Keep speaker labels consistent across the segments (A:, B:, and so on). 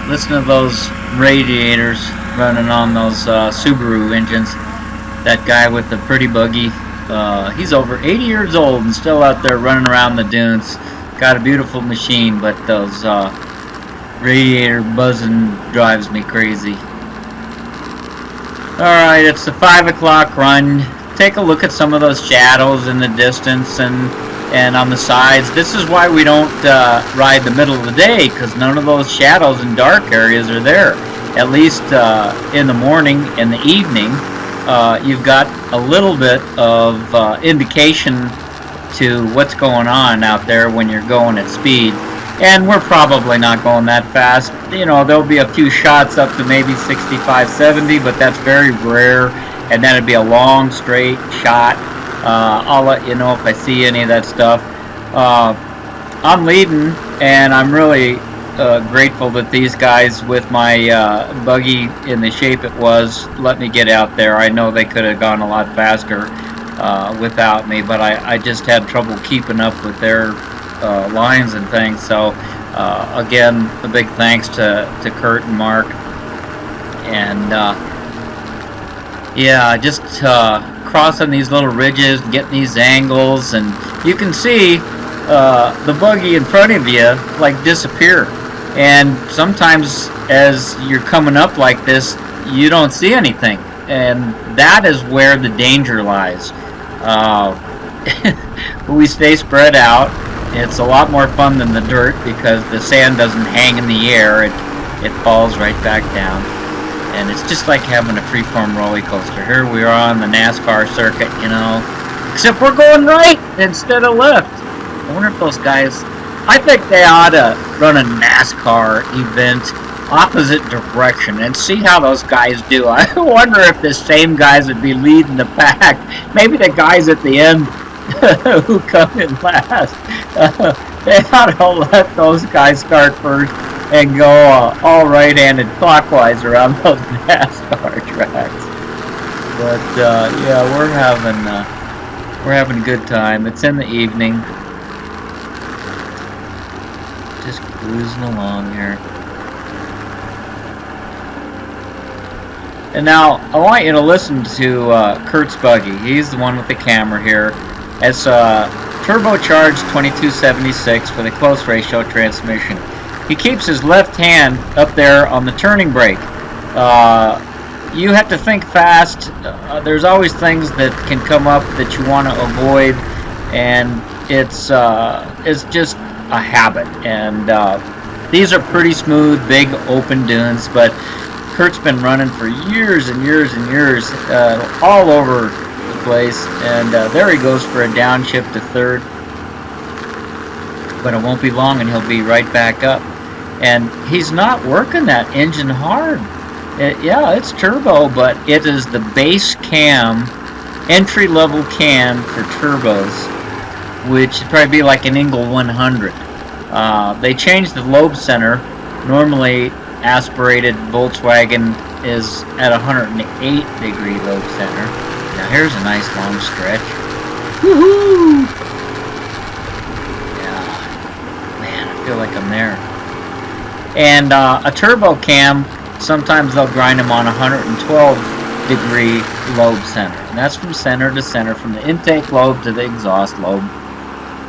A: listen to those radiators running on those Subaru engines. That guy with the pretty buggy, he's over 80 years old and still out there running around the dunes. Got a beautiful machine, but those radiator buzzing drives me crazy. Alright, it's the 5 o'clock run. Take a look at some of those shadows in the distance and on the sides. This is why we don't ride the middle of the day, because none of those shadows in dark areas are there. At least in the morning and the evening, you've got a little bit of indication to what's going on out there when you're going at speed. And we're probably not going that fast. You know, there'll be a few shots up to maybe 65, 70, but that's very rare. And then it'd be a long, straight shot. I'll let you know if I see any of that stuff. I'm leading, and I'm really grateful that these guys with my buggy in the shape it was let me get out there. I know they could have gone a lot faster without me, but I just had trouble keeping up with their lines and things. So again, a big thanks to Kurt and Mark. And yeah, just crossing these little ridges, getting these angles, and you can see the buggy in front of you like disappear. And sometimes as you're coming up like this, you don't see anything, and that is where the danger lies. We stay spread out. It's a lot more fun than the dirt because the sand doesn't hang in the air. It falls right back down. And it's just like having a freeform roller coaster. Here we are on the NASCAR circuit, you know. Except we're going right instead of left. I wonder if those guys... I think they ought to run a NASCAR event opposite direction and see how those guys do. I wonder if the same guys would be leading the pack. Maybe the guys at the end who come in last. They ought to let those guys start first and go all right-handed clockwise around those NASCAR tracks. But yeah, we're having a good time. It's in the evening. Just cruising along here. And now I want you to listen to Kurt's buggy. He's the one with the camera here. It's a turbocharged 2276 with a close ratio transmission. He keeps his left hand up there on the turning brake. You have to think fast. There's always things that can come up that you want to avoid, and it's just a habit. And these are pretty smooth, big, open dunes, but Kurt's been running for years and years and years all over the place, and there he goes for a downshift to third. But it won't be long and he'll be right back up. And he's not working that engine hard. Yeah, it's turbo, but it is the base cam, entry-level cam for turbos, which would probably be like an Engel 100. They changed the lobe center. Normally, aspirated Volkswagen is at 108-degree lobe center. Now here's a nice long stretch. Woohoo! Yeah, man, I feel like I'm there. And a turbo cam, sometimes they'll grind them on 112-degree lobe center. And that's from center to center, from the intake lobe to the exhaust lobe.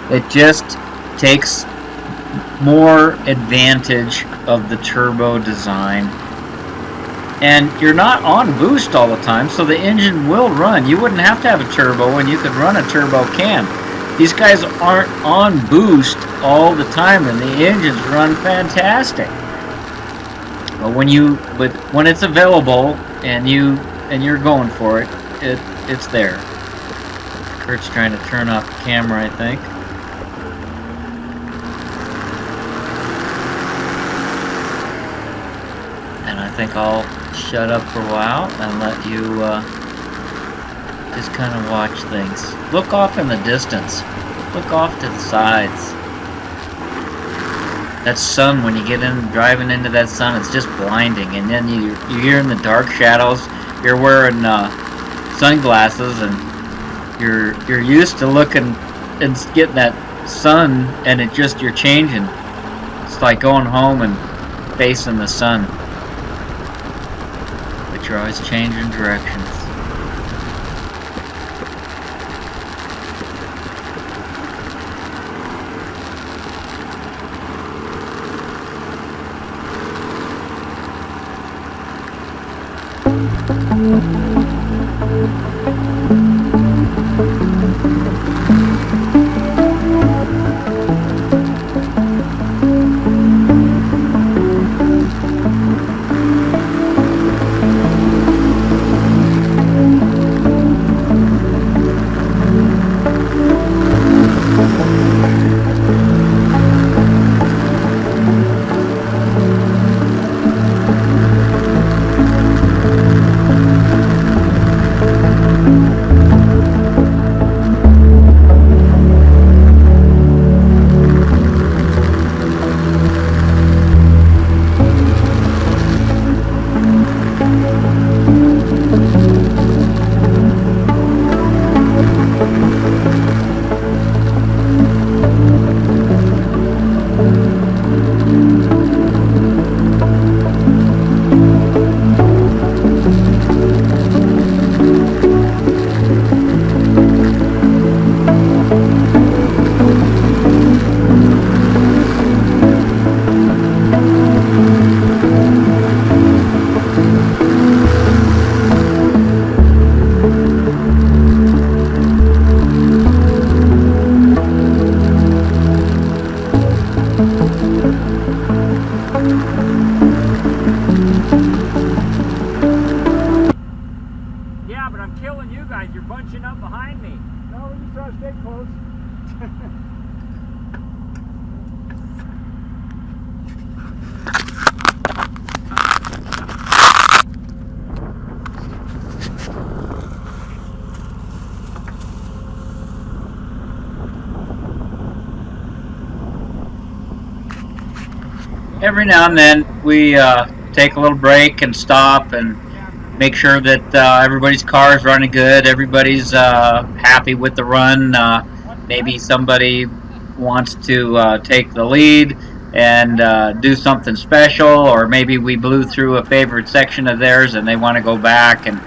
A: It just takes more advantage of the turbo design. And you're not on boost all the time, so the engine will run. You wouldn't have to have a turbo, and you could run a turbo cam. These guys aren't on boost all the time, and the engines run fantastic. But when it's available and you're going for it, it's there. Kurt's trying to turn off the camera, I think. And I think I'll shut up for a while and let you just kind of watch things. Look off in the distance. Look off to the sides. That sun, when you get in, driving into that sun, it's just blinding. And then you're in the dark shadows. You're wearing sunglasses, and you're used to looking and getting that sun, and you're changing. It's like going home and facing the sun. But you're always changing directions.
B: Yeah, but I'm killing you guys. You're bunching up behind me.
C: No, we just try to stay close.
A: Every now and then we take a little break and stop and make sure that everybody's car is running good, everybody's happy with the run. Maybe somebody wants to take the lead and do something special, or maybe we blew through a favorite section of theirs and they want to go back and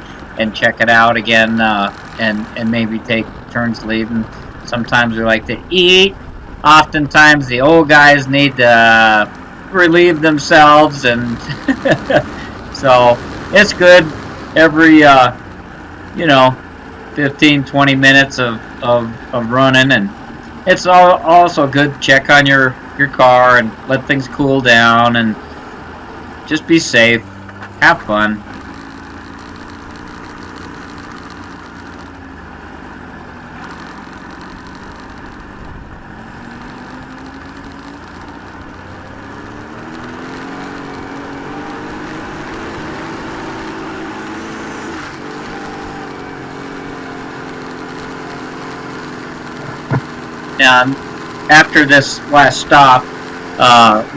A: check it out again, and maybe take turns leading. Sometimes we like to eat. Oftentimes the old guys need to relieve themselves, and so it's good every 15-20 minutes of running. And it's also good to check on your car and let things cool down and just be safe, have fun. After this last stop,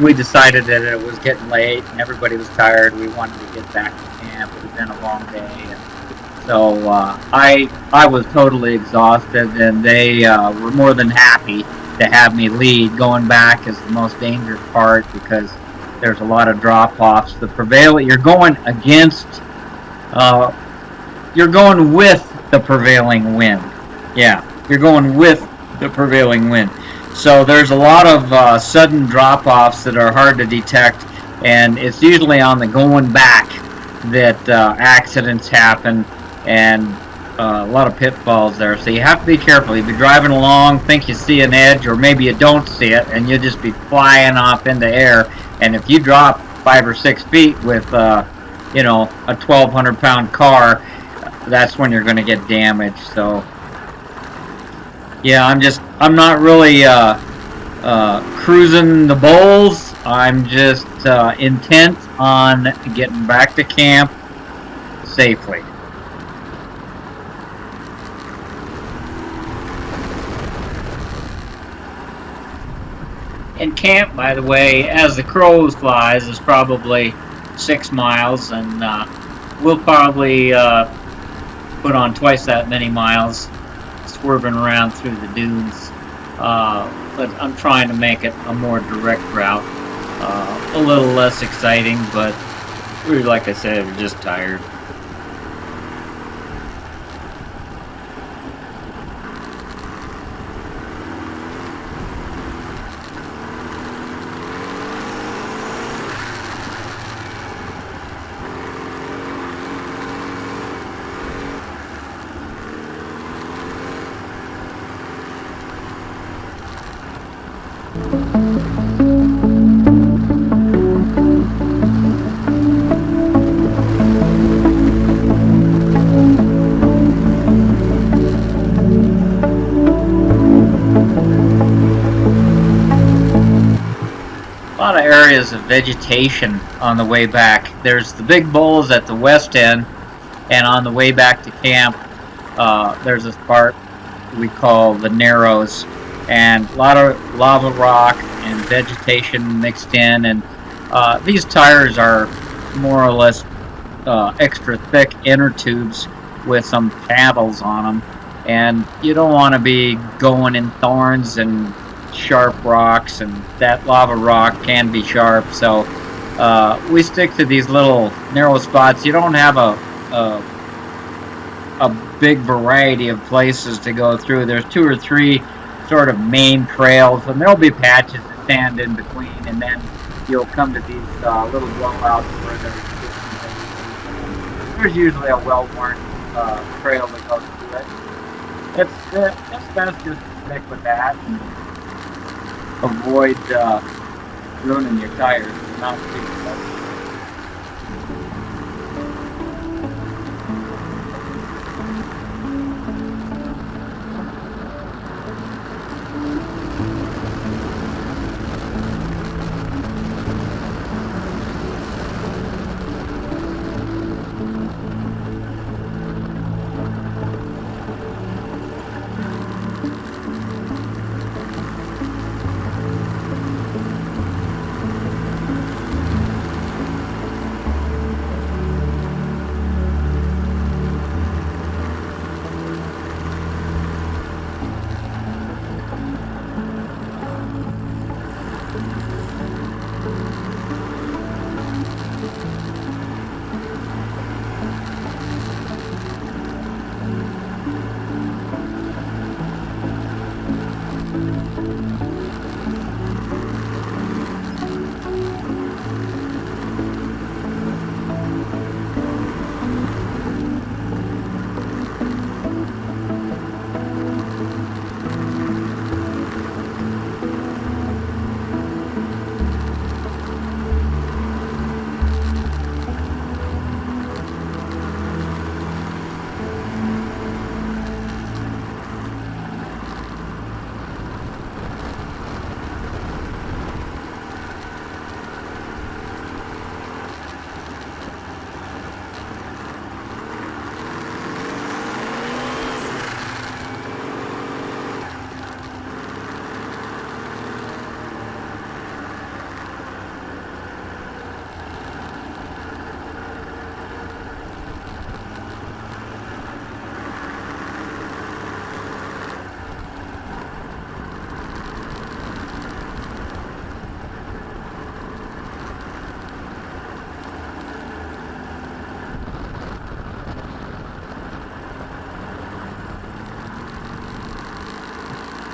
A: we decided that it was getting late and everybody was tired. We wanted to get back to camp. It had been a long day, and so I was totally exhausted, and they were more than happy to have me lead. Going back is the most dangerous part because there's a lot of drop-offs. You're going against, you're going with the prevailing wind. Yeah, you're going with the prevailing wind. So there's a lot of sudden drop-offs that are hard to detect, and it's usually on the going back that accidents happen, and a lot of pitfalls there. So you have to be careful. You'll be driving along, think you see an edge, or maybe you don't see it, and you'll just be flying off into air. And if you drop 5 or 6 feet with a 1,200-pound car, that's when you're going to get damaged. So yeah, I'm not really cruising the bowls. I'm just intent on getting back to camp safely. And camp, by the way, as the crows flies, is probably 6 miles, and we'll probably put on twice that many miles swerving around through the dunes, but I'm trying to make it a more direct route. A little less exciting, but we're, like I said, we're just tired. A lot of areas of vegetation on the way back. There's the big bowls at the west end, and on the way back to camp, there's this part we call the Narrows, and a lot of lava rock and vegetation mixed in, and these tires are more or less extra thick inner tubes with some paddles on them, and you don't want to be going in thorns and sharp rocks, and that lava rock can be sharp, so we stick to these little narrow spots. You don't have a big variety of places to go through. There's 2 or 3 sort of main trails, and there'll be patches of sand in between, and then you'll come to these little blowouts where there's usually a well-worn trail that goes through it. It's best just to stick with that and avoid ruining your tires. Not too much.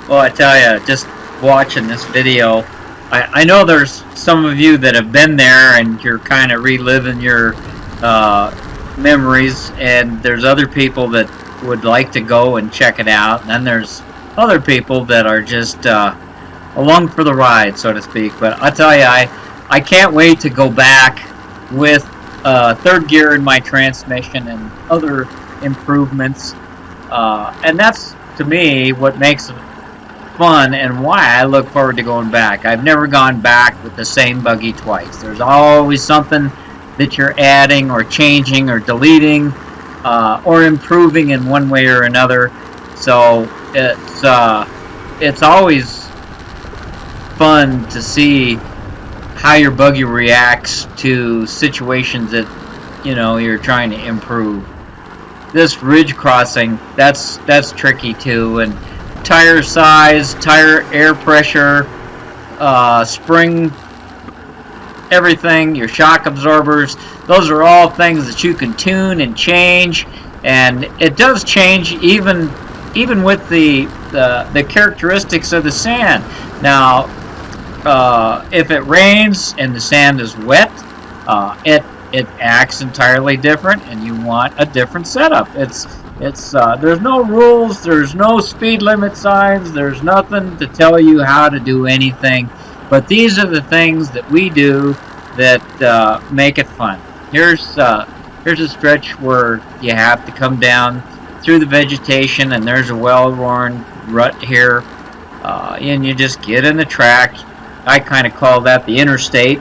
A: Well, I tell you, just watching this video, I know there's some of you that have been there and you're kind of reliving your memories, and there's other people that would like to go and check it out, and then there's other people that are just along for the ride, so to speak. But I tell you, I can't wait to go back with third gear in my transmission and other improvements, and that's, to me, what makes it fun and why I look forward to going back. I've never gone back with the same buggy twice. There's always something that you're adding or changing or deleting or improving in one way or another. So it's always fun to see how your buggy reacts to situations that you're trying to improve. This ridge crossing, that's tricky too, and tire size, tire air pressure, spring everything, your shock absorbers, those are all things that you can tune and change, and it does change even with the characteristics of the sand. Now, if it rains and the sand is wet, it acts entirely different, and you want a different setup. It's there's no rules, there's no speed limit signs, there's nothing to tell you how to do anything. But these are the things that we do that make it fun. Here's a stretch where you have to come down through the vegetation, and there's a well-worn rut here, and you just get in the track. I kind of call that the interstate.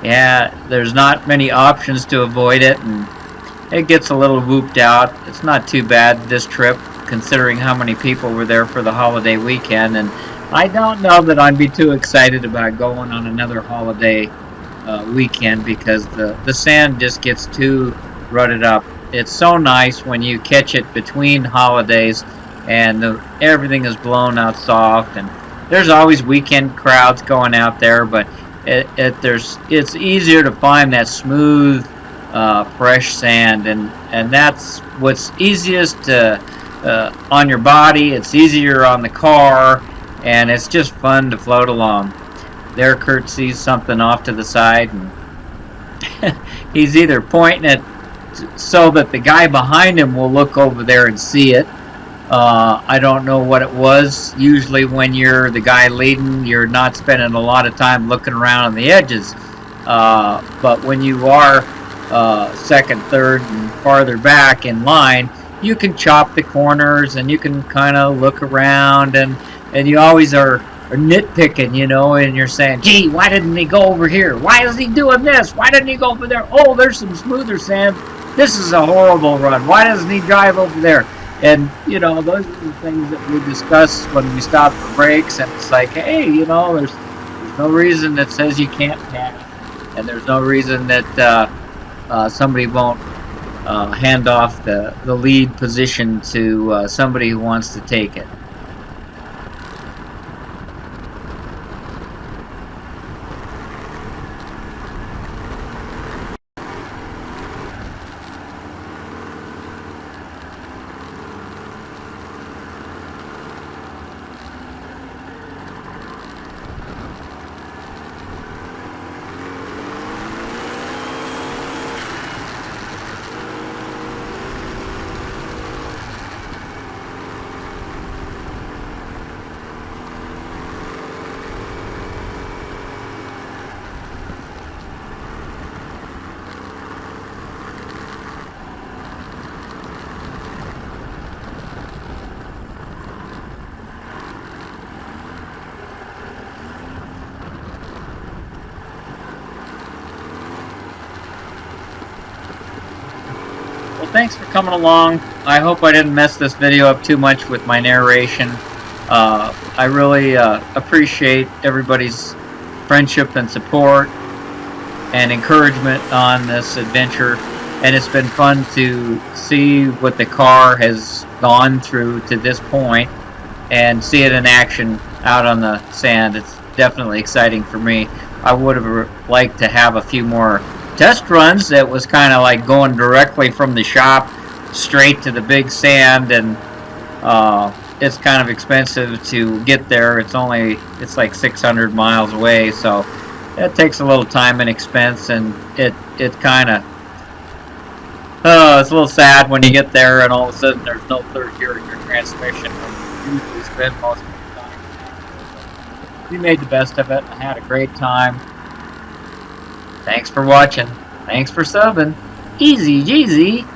A: Yeah, there's not many options to avoid it, and it gets a little whooped out. It's not too bad this trip, considering how many people were there for the holiday weekend, and I don't know that I'd be too excited about going on another holiday weekend, because the sand just gets too rutted up. It's so nice when you catch it between holidays and everything is blown out soft, and there's always weekend crowds going out there, but it's easier to find that smooth, fresh sand, and that's what's easiest on your body. It's easier on the car, and it's just fun to float along. There, Kurt sees something off to the side, and he's either pointing it so that the guy behind him will look over there and see it. I don't know what it was. Usually when you're the guy leading, you're not spending a lot of time looking around on the edges. But when you are second, third, and farther back in line, you can chop the corners, and you can kind of look around, and you always are nitpicking, you know, and you're saying, gee, why didn't he go over here? Why is he doing this? Why didn't he go over there? Oh, there's some smoother sand. This is a horrible run. Why doesn't he drive over there? And, you know, those are the things that we discuss when we stop for breaks, and it's like, hey, you know, there's no reason that says you can't pass, and there's no reason that somebody won't hand off the lead position to somebody who wants to take it. Thanks for coming along. I hope I didn't mess this video up too much with my narration. I really appreciate everybody's friendship and support and encouragement on this adventure, and it's been fun to see what the car has gone through to this point and see it in action out on the sand. It's definitely exciting for me. I would have liked to have a few more test runs that was kind of like going directly from the shop straight to the big sand, and it's kind of expensive to get there. It's like 600 miles away, so it takes a little time and expense, and it kind of it's a little sad when you get there and all of a sudden there's no third gear in your transmission. You usually spend most of the time. We made the best of it. I had a great time. Thanks for watching. Thanks for subbing. EZGZ.